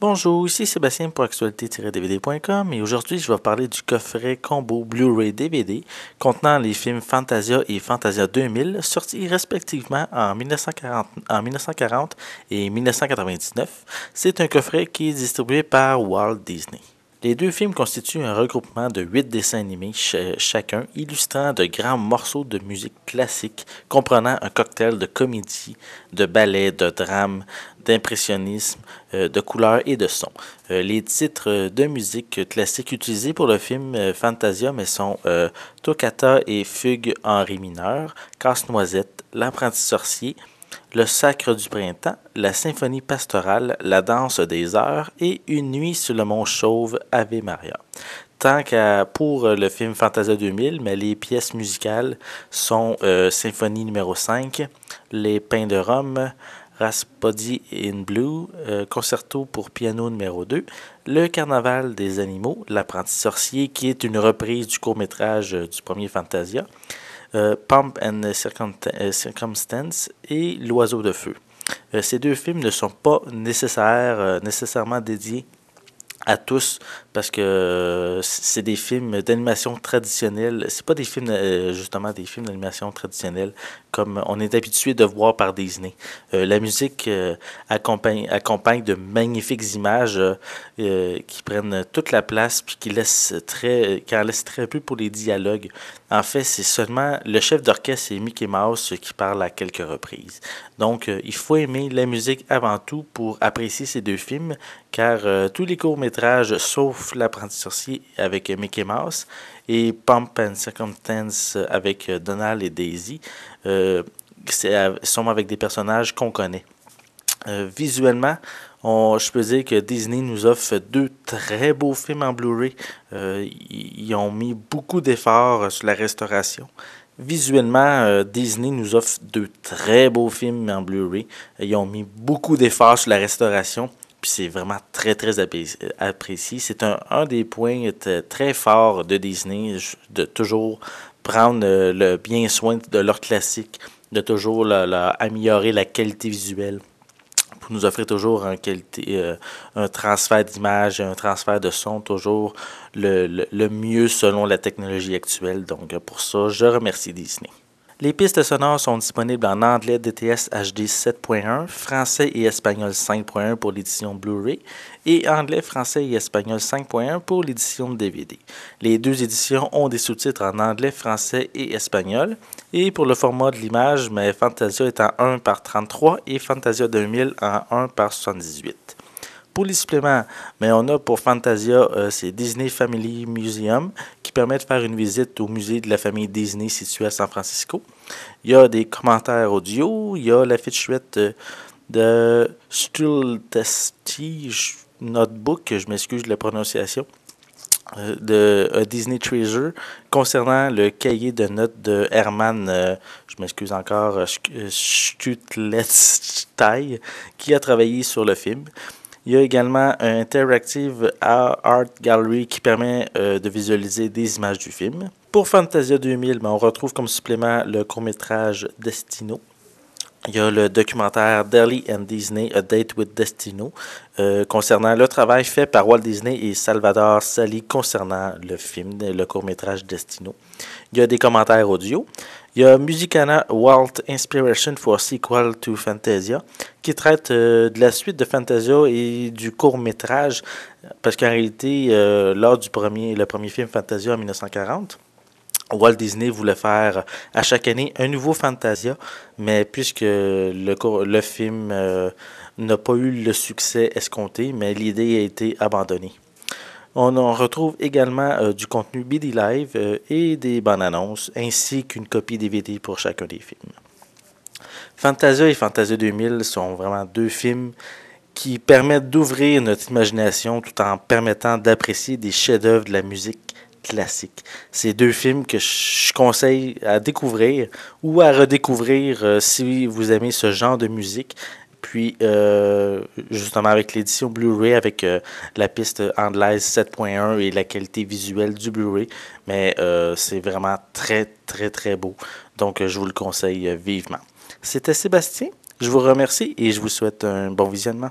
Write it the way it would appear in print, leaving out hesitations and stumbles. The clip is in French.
Bonjour, ici Sébastien pour actualité-dvd.com et aujourd'hui je vais parler du coffret combo Blu-ray DVD contenant les films Fantasia et Fantasia 2000 sortis respectivement en 1940 et 1999. C'est un coffret qui est distribué par Walt Disney. Les deux films constituent un regroupement de 8 dessins animés chacun, illustrant de grands morceaux de musique classique, comprenant un cocktail de comédie, de ballet, de drame, d'impressionnisme, de couleurs et de sons. Les titres de musique classique utilisés pour le film Fantasia mais sont Toccata et Fugue en ré mineur, Casse-noisette, L'apprenti sorcier, le Sacre du printemps, la Symphonie pastorale, la Danse des heures et Une nuit sur le mont Chauve, Ave Maria. Tant qu'à pour le film Fantasia 2000, mais les pièces musicales sont Symphonie numéro 5, Les Pins de Rome, Rhapsody in Blue, Concerto pour piano numéro 2, Le Carnaval des animaux, L'apprenti sorcier, qui est une reprise du court-métrage du premier Fantasia, Pomp and Circumstance et L'oiseau de feu. Ces deux films ne sont pas nécessairement dédiés à tous parce que c'est des films d'animation traditionnelle. C'est pas des films justement des films d'animation traditionnelle comme on est habitué de voir par Disney. La musique accompagne de magnifiques images qui prennent toute la place puis qui en laissent très peu pour les dialogues. En fait, c'est seulement le chef d'orchestre, c'est Mickey Mouse qui parle à quelques reprises. Donc, il faut aimer la musique avant tout pour apprécier ces deux films, car tous les courts-métrages, sauf L'apprenti sorcier avec Mickey Mouse et Pomp and Circumstance avec Donald et Daisy, sont avec des personnages qu'on connaît. Visuellement, je peux dire que Disney nous offre deux très beaux films en Blu-ray. Ils ont mis beaucoup d'efforts sur la restauration. Visuellement, Disney nous offre deux très beaux films en Blu-ray. Ils ont mis beaucoup d'efforts sur la restauration. Puis c'est vraiment très, très apprécié. C'est un des points très forts de Disney, de toujours prendre le bien soin de leur classique, de toujours améliorer la qualité visuelle pour nous offrir toujours un transfert d'image, un transfert de son, toujours le mieux selon la technologie actuelle. Donc pour ça, je remercie Disney. Les pistes sonores sont disponibles en anglais DTS HD 7.1, français et espagnol 5.1 pour l'édition Blu-ray et anglais, français et espagnol 5.1 pour l'édition DVD. Les deux éditions ont des sous-titres en anglais, français et espagnol. Et pour le format de l'image, mais Fantasia est en 1 par 33 et Fantasia 2000 en 1 par 78. Pour les suppléments, mais on a pour Fantasia, c'est Disney Family Museum qui permet de faire une visite au musée de la famille Disney situé à San Francisco. Il y a des commentaires audio, il y a la fichette de Stultesty Notebook, je m'excuse de la prononciation, de Disney Treasure concernant le cahier de notes de Herman, je m'excuse encore, Stutletstein, qui a travaillé sur le film. Il y a également un Interactive Art Gallery qui permet de visualiser des images du film. Pour Fantasia 2000, on retrouve comme supplément le court-métrage Destino. Il y a le documentaire Dali and Disney, A Date with Destino, concernant le travail fait par Walt Disney et Salvador Sali concernant le film, le court-métrage Destino. Il y a des commentaires audio. Il y a Musicana Walt Inspiration for Sequel to Fantasia, qui traite de la suite de Fantasia et du court-métrage, parce qu'en réalité, lors du le premier film Fantasia en 1940, Walt Disney voulait faire à chaque année un nouveau Fantasia, mais puisque le film n'a pas eu le succès escompté, mais l'idée a été abandonnée. On en retrouve également du contenu BD Live et des bandes annonces, ainsi qu'une copie DVD pour chacun des films. Fantasia et Fantasia 2000 sont vraiment deux films qui permettent d'ouvrir notre imagination tout en permettant d'apprécier des chefs-d'œuvre de la musique classique. C'est deux films que je conseille à découvrir ou à redécouvrir si vous aimez ce genre de musique. Puis, justement, avec l'édition Blu-ray, avec la piste anglaise 7.1 et la qualité visuelle du Blu-ray, mais c'est vraiment très, très, très beau. Donc, je vous le conseille vivement. C'était Sébastien. Je vous remercie et je vous souhaite un bon visionnement.